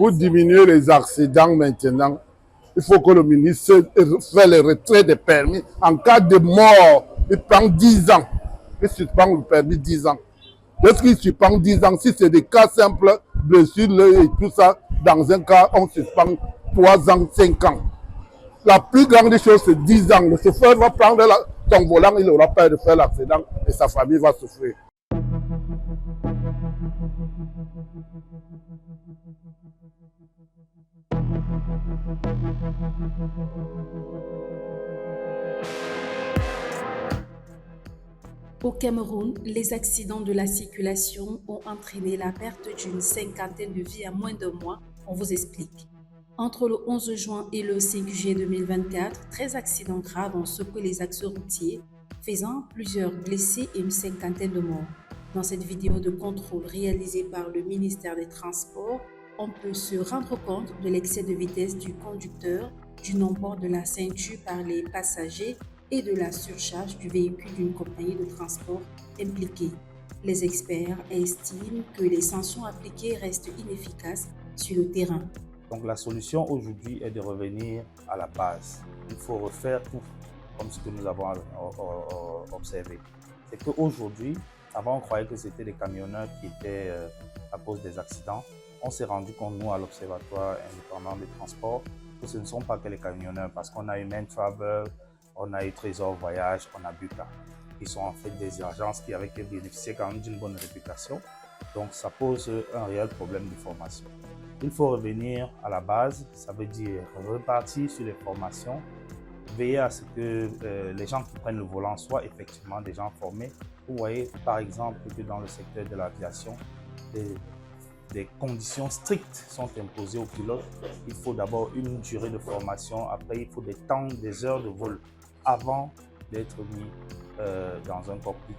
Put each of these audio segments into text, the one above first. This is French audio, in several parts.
Pour diminuer les accidents maintenant, il faut que le ministre fasse le retrait des permis. En cas de mort, il prend 10 ans. Il suspend le permis 10 ans. Lorsqu'il suspend 10 ans, si c'est des cas simples, blessures et tout ça, dans un cas, on suspend 3 ans, 5 ans. La plus grande chose, c'est 10 ans. Le chauffeur va prendre son volant, il n'aura pas de faire l'accident et sa famille va souffrir. Au Cameroun, les accidents de la circulation ont entraîné la perte d'une cinquantaine de vies en moins d'un mois. On vous explique. Entre le 11 juin et le 5 juillet 2024, 13 accidents graves ont secoué les axes routiers, faisant plusieurs blessés et une cinquantaine de morts. Dans cette vidéo de contrôle réalisée par le ministère des Transports, on peut se rendre compte de l'excès de vitesse du conducteur, du non-port de la ceinture par les passagers et de la surcharge du véhicule d'une compagnie de transport impliquée. Les experts estiment que les sanctions appliquées restent inefficaces sur le terrain. Donc la solution aujourd'hui est de revenir à la base. Il faut refaire tout comme ce que nous avons observé. C'est qu'aujourd'hui, avant on croyait que c'était les camionneurs qui étaient à cause des accidents. On s'est rendu compte, nous, à l'Observatoire indépendant des transports, que ce ne sont pas que les camionneurs, parce qu'on a eu Main Travel, on a eu Trésor Voyage, on a Buka, qui sont en fait des agences qui avaient bénéficié quand même d'une bonne réputation. Donc ça pose un réel problème de formation. Il faut revenir à la base, ça veut dire repartir sur les formations, veiller à ce que les gens qui prennent le volant soient effectivement des gens formés. Vous voyez par exemple que dans le secteur de l'aviation, des conditions strictes sont imposées aux pilotes. Il faut d'abord une durée de formation, après il faut des heures de vol avant d'être mis dans un cockpit.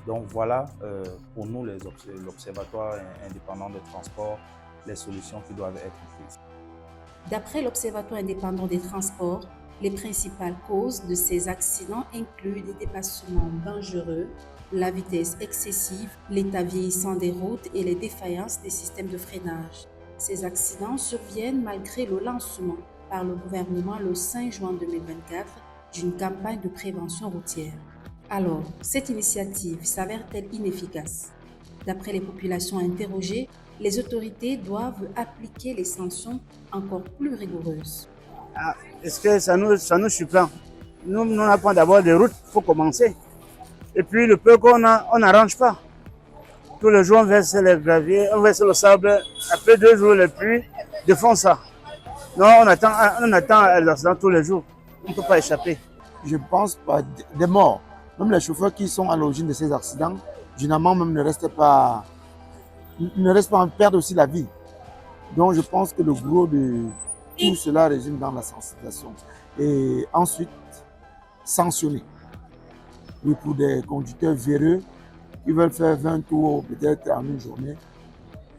Donc voilà pour nous l'Observatoire indépendant des transports, les solutions qui doivent être prises. D'après l'Observatoire indépendant des transports, les principales causes de ces accidents incluent les dépassements dangereux, la vitesse excessive, l'état vieillissant des routes et les défaillances des systèmes de freinage. Ces accidents surviennent malgré le lancement par le gouvernement le 5 juin 2024 d'une campagne de prévention routière. Alors, cette initiative s'avère-t-elle inefficace? D'après les populations interrogées, les autorités doivent appliquer les sanctions encore plus rigoureuses. Est-ce que ça nous surprend? Nous, on apprend d'abord des routes, il faut commencer. Et puis le peu qu'on a, on n'arrange pas. Tous les jours, on verse les graviers, on verse le sable. Après 2 jours, les pluies défont ça. Non, on attend l'accident tous les jours. On ne peut pas échapper. Je pense pas des morts. Même les chauffeurs qui sont à l'origine de ces accidents, généralement même ne restent pas en perdent aussi la vie. Donc je pense que le gros de tout cela résume dans la sensibilisation. Et ensuite, sanctionner. Oui, pour des conducteurs véreux qui veulent faire 20 tours peut-être en une journée,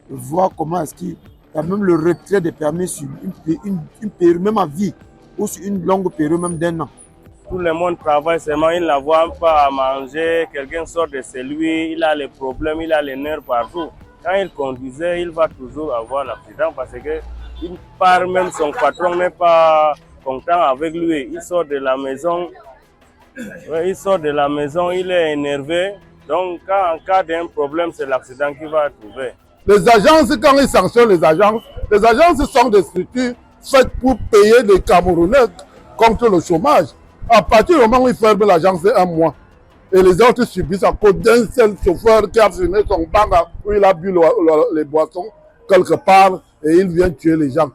voir comment est-ce qu'il y a même le retrait des permis sur une période, même à vie, ou sur une longue période, même d'1 an. Tout le monde travaille seulement, il n'avoir pas à manger, quelqu'un sort de chez lui, il a les problèmes, il a les nerfs partout. Quand il conduisait, il va toujours avoir l'accident parce que il part, même son patron n'est pas content avec lui. Il sort de la maison, il est énervé. Donc, en cas d'un problème, c'est l'accident qu'il va trouver. Les agences, quand ils sanctionnent les agences sont des structures faites pour payer les Camerounais contre le chômage. À partir du moment où ils ferment l'agence, c'est 1 mois. Et les autres subissent à cause d'un seul chauffeur qui a fumé son banc où il a bu les boissons quelque part et il vient tuer les gens.